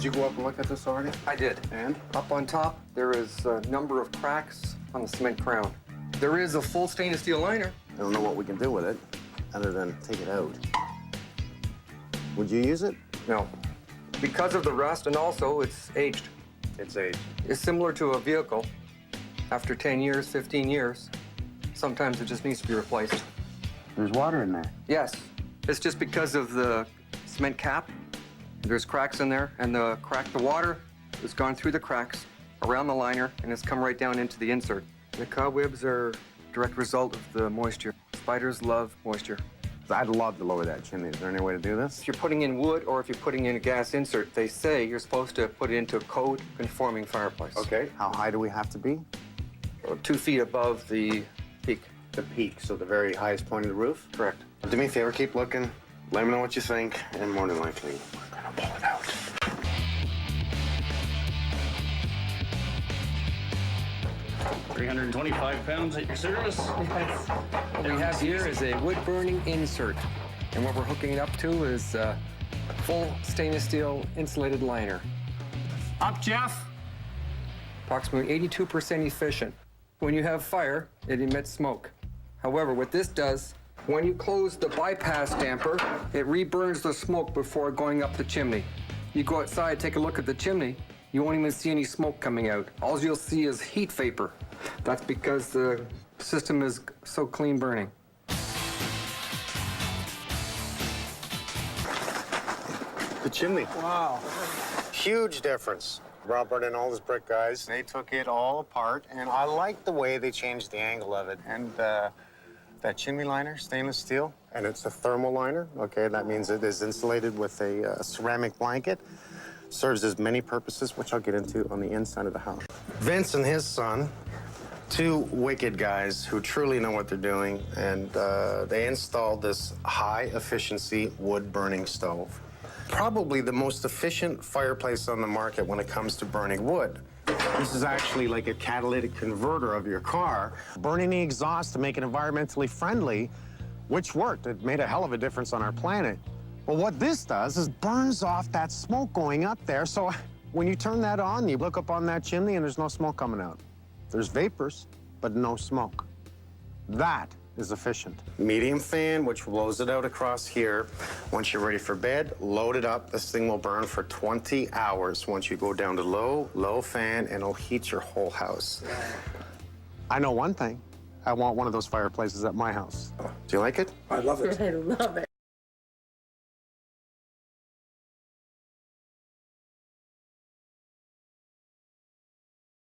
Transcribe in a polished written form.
Did you go up and look at this already? I did. And? Up on top, there is a number of cracks on the cement crown. There is a full stainless steel liner. I don't know what we can do with it, other than take it out. Would you use it? No. Because of the rust, and also it's aged. It's aged. It's similar to a vehicle. After 10 years, 15 years, sometimes it just needs to be replaced. There's water in there. Yes. It's just because of the cement cap. There's cracks in there, and the water has gone through the cracks around the liner, and it's come right down into the insert. The cobwebs are a direct result of the moisture. Spiders love moisture. I'd love to lower that chimney. Is there any way to do this? If you're putting in wood or if you're putting in a gas insert, they say you're supposed to put it into a code-conforming fireplace. Okay. How high do we have to be? 2 feet above the peak. The peak, so the very highest point of the roof? Correct. Do me a favor, keep looking. Let me know what you think, and more than likely, we're gonna pull it out. £325 at your service. What we have here is a wood-burning insert, and what we're hooking it up to is a full stainless steel insulated liner. Up, Jeff. Approximately 82% efficient. When you have fire, it emits smoke. However, what this does, when you close the bypass damper, it reburns the smoke before going up the chimney. You go outside, take a look at the chimney, you won't even see any smoke coming out. All you'll see is heat vapor. That's because the system is so clean burning. The chimney. Wow. Huge difference. Robert and all his brick guys, they took it all apart, and I like the way they changed the angle of it. And that chimney liner, stainless steel, and it's a thermal liner, okay? That means it is insulated with a ceramic blanket. Serves as many purposes, which I'll get into on the inside of the house. Vince and his son, two wicked guys who truly know what they're doing, and they installed this high-efficiency wood-burning stove. Probably the most efficient fireplace on the market when it comes to burning wood. This is actually like a catalytic converter of your car, burning the exhaust to make it environmentally friendly, which worked. It made a hell of a difference on our planet. But what this does is burns off that smoke going up there, so when you turn that on, you look up on that chimney and there's no smoke coming out. There's vapors, but no smoke. That is efficient. Medium fan, which blows it out across here. Once you're ready for bed, load it up. This thing will burn for 20 hours. Once you go down to low fan, and it'll heat your whole house. I know one thing. I want one of those fireplaces at my house. Do you like it? I love it. I love it.